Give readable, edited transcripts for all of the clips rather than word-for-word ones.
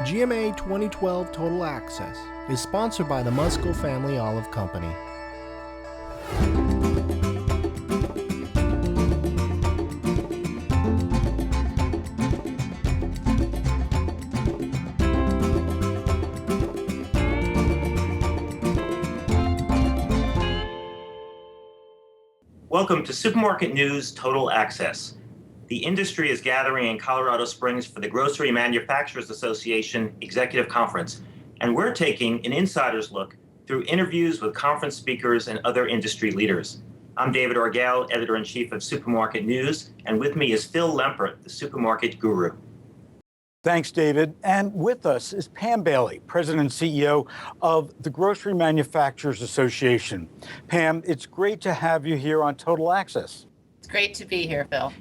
GMA 2012 Total Access is sponsored by the Muskell Family Olive Company. Welcome to Supermarket News Total Access. The industry is gathering in Colorado Springs for the Grocery Manufacturers Association Executive Conference, and we're taking an insider's look through interviews with conference speakers and other industry leaders. I'm David Orgel, Editor-in-Chief of Supermarket News, and with me is Phil Lempert, the supermarket guru. Thanks, David. And with us is Pam Bailey, President and CEO of the Grocery Manufacturers Association. Pam, it's great to have you here on Total Access. It's great to be here, Phil.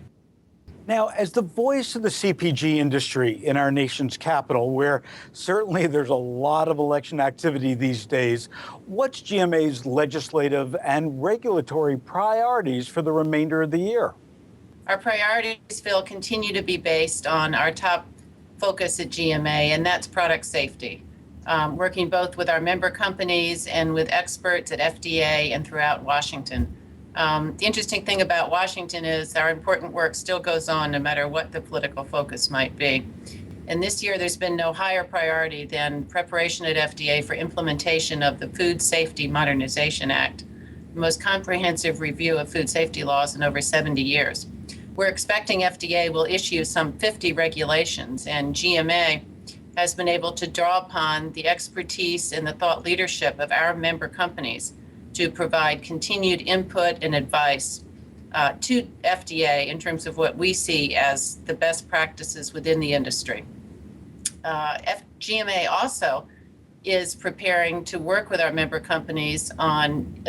Now, as the voice of the CPG industry in our nation's capital, where certainly there's a lot of election activity these days, what's GMA's legislative and regulatory priorities for the remainder of the year? Our priorities, Phil, continue to be based on our top focus at GMA, and that's product safety. Working both with our member companies and with experts at FDA and throughout Washington. The interesting thing about Washington is our important work still goes on no matter what the political focus might be. And this year there's been no higher priority than preparation at FDA for implementation of the Food Safety Modernization Act, the most comprehensive review of food safety laws in over 70 years. We're expecting FDA will issue some 50 regulations, and GMA has been able to draw upon the expertise and the thought leadership of our member companies to provide continued input and advice to FDA in terms of what we see as the best practices within the industry. GMA also is preparing to work with our member companies on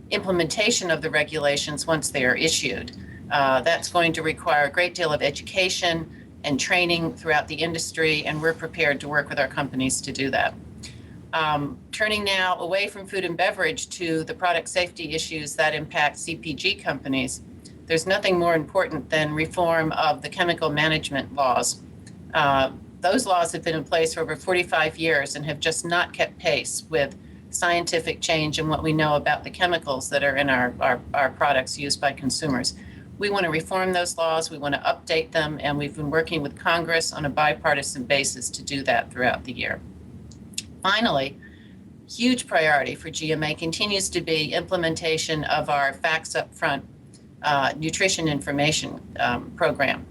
implementation of the regulations once they are issued. That's going to require a great deal of education and training throughout the industry, and we're prepared to work with our companies to do that. Turning now away from food and beverage to the product safety issues that impact CPG companies, there's nothing more important than reform of the chemical management laws. Those laws have been in place for over 45 years and have just not kept pace with scientific change and what we know about the chemicals that are in our products used by consumers. We want to reform those laws, we want to update them, and we've been working with Congress on a bipartisan basis to do that throughout the year. Finally, huge priority for GMA continues to be implementation of our Facts Up Front nutrition information program.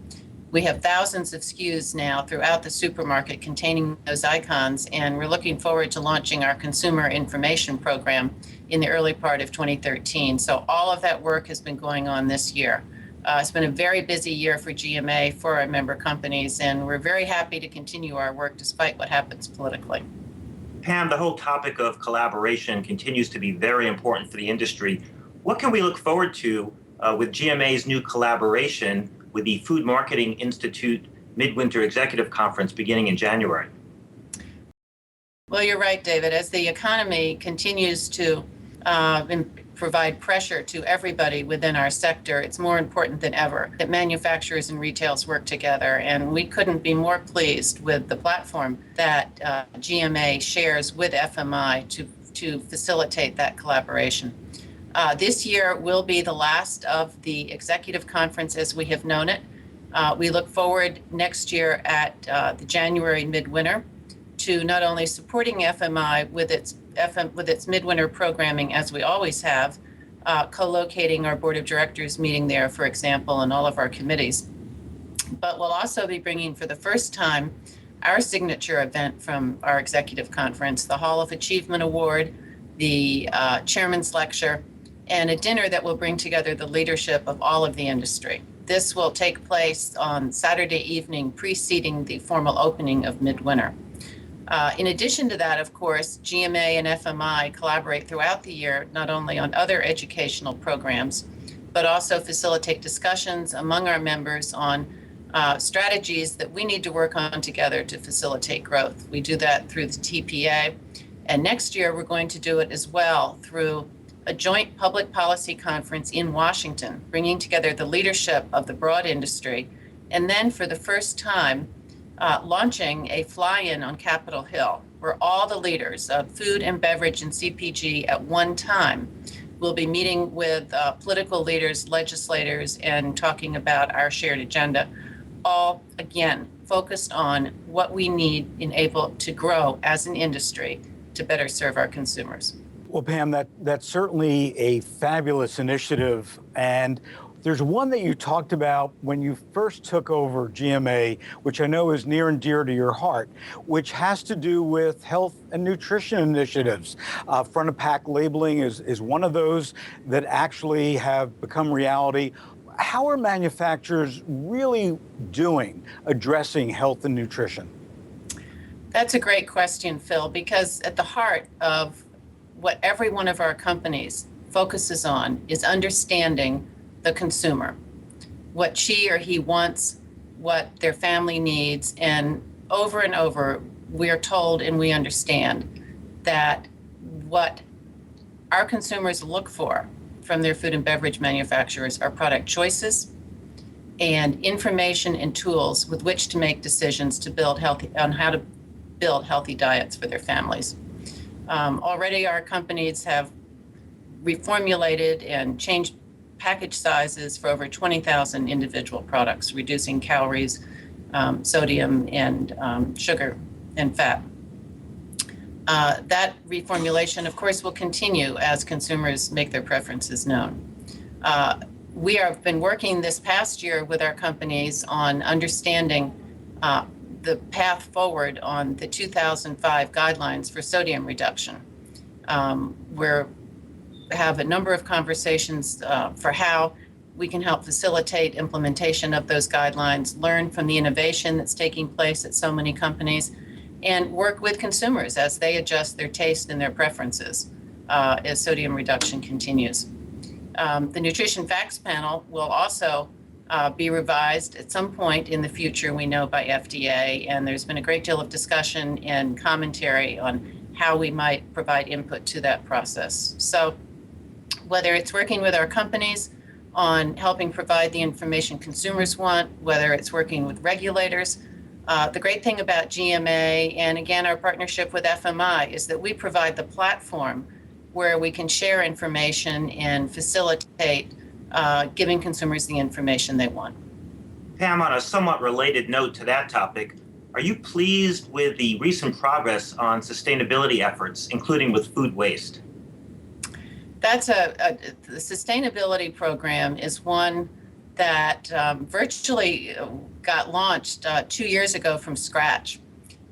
We have thousands of SKUs now throughout the supermarket containing those icons, and we're looking forward to launching our consumer information program in the early part of 2013. So all of that work has been going on this year. It's been a very busy year for GMA, for our member companies, and we're very happy to continue our work despite what happens politically. Pam, the whole topic of collaboration continues to be very important for the industry. What can we look forward to with GMA's new collaboration with the Food Marketing Institute Midwinter Executive Conference beginning in January? Well, you're right, David. As the economy continues to provide pressure to everybody within our sector, it's more important than ever that manufacturers and retailers work together. And we couldn't be more pleased with the platform that GMA shares with FMI to facilitate that collaboration. This year will be the last of the executive conference as we have known it. We look forward next year at the January midwinter to not only supporting FMI with its midwinter programming as we always have, co-locating our board of directors meeting there, for example, and all of our committees, but we'll also be bringing for the first time our signature event from our executive conference, the Hall of Achievement Award, the chairman's lecture, and a dinner that will bring together the leadership of all of the industry. This will take place on Saturday evening preceding the formal opening of Midwinter. In addition to that, of course, GMA and FMI collaborate throughout the year, not only on other educational programs, but also facilitate discussions among our members on strategies that we need to work on together to facilitate growth. We do that through the TPA, and next year we're going to do it as well through a joint public policy conference in Washington, bringing together the leadership of the broad industry, and then for the first time, launching a fly-in on Capitol Hill, where all the leaders of food and beverage and CPG at one time will be meeting with political leaders, legislators, and talking about our shared agenda, all, again, focused on what we need in able to grow as an industry to better serve our consumers. Well, Pam, that's certainly a fabulous initiative. And there's one that you talked about when you first took over GMA, which I know is near and dear to your heart, which has to do with health and nutrition initiatives. Front of pack labeling is one of those that actually have become reality. How are manufacturers really doing addressing health and nutrition? That's a great question, Phil, because at the heart of what every one of our companies focuses on is understanding the consumer, what she or he wants, what their family needs. And over, we are told and we understand that what our consumers look for from their food and beverage manufacturers are product choices and information and tools with which to make decisions to build how to build healthy diets for their families. Already our companies have reformulated and changed package sizes for over 20,000 individual products, reducing calories, sodium, and sugar and fat. That reformulation, of course, will continue as consumers make their preferences known. We have been working this past year with our companies on understanding the path forward on the 2005 guidelines for sodium reduction. We have a number of conversations for how we can help facilitate implementation of those guidelines, learn from the innovation that's taking place at so many companies, and work with consumers as they adjust their taste and their preferences as sodium reduction continues. The Nutrition Facts Panel will also be revised at some point in the future, we know, by FDA, and there's been a great deal of discussion and commentary on how we might provide input to that process. So whether it's working with our companies on helping provide the information consumers want, whether it's working with regulators, the great thing about GMA, and again, our partnership with FMI, is that we provide the platform where we can share information and facilitate giving consumers the information they want. Pam, on a somewhat related note to that topic, are you pleased with the recent progress on sustainability efforts, including with food waste? That's the sustainability program is one that virtually got launched 2 years ago from scratch.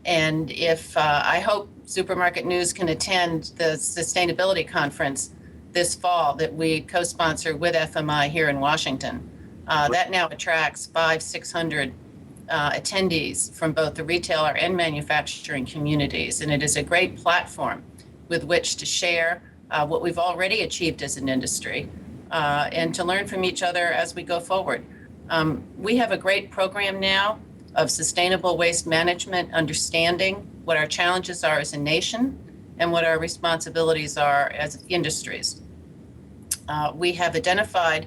And if I hope Supermarket News can attend the sustainability conference this fall that we co-sponsor with FMI here in Washington, that now attracts 500-600 attendees from both the retailer and manufacturing communities. And it is a great platform with which to share what we've already achieved as an industry and to learn from each other as we go forward. We have a great program now of sustainable waste management, understanding what our challenges are as a nation and what our responsibilities are as industries. We have identified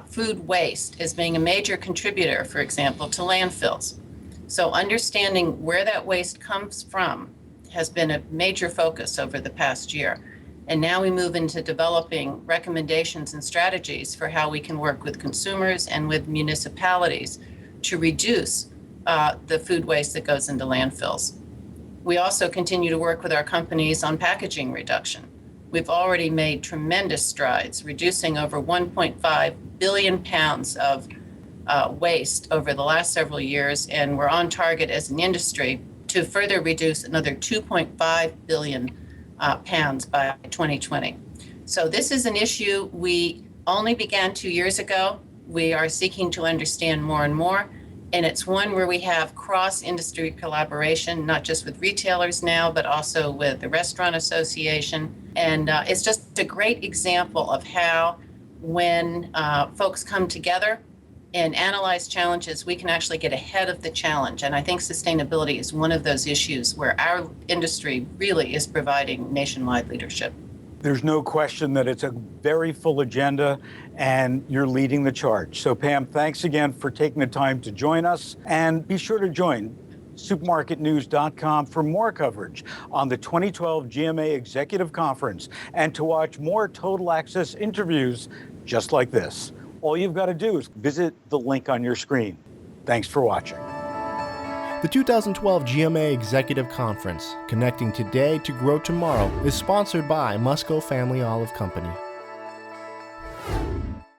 food waste as being a major contributor, for example, to landfills. So understanding where that waste comes from has been a major focus over the past year. And now we move into developing recommendations and strategies for how we can work with consumers and with municipalities to reduce the food waste that goes into landfills. We also continue to work with our companies on packaging reduction. We've already made tremendous strides, reducing over 1.5 billion pounds of waste over the last several years, and we're on target as an industry to further reduce another 2.5 billion pounds by 2020. So this is an issue we only began 2 years ago. We are seeking to understand more and more, and it's one where we have cross-industry collaboration, not just with retailers now, but also with the Restaurant Association. And it's just a great example of how when folks come together and analyze challenges, we can actually get ahead of the challenge. And I think sustainability is one of those issues where our industry really is providing nationwide leadership. There's no question that it's a very full agenda and you're leading the charge. So Pam, thanks again for taking the time to join us, and be sure to join supermarketnews.com for more coverage on the 2012 GMA Executive Conference and to watch more Total Access interviews just like this. All you've got to do is visit the link on your screen. Thanks for watching. The 2012 GMA Executive Conference, Connecting Today to Grow Tomorrow, is sponsored by Musco Family Olive Company.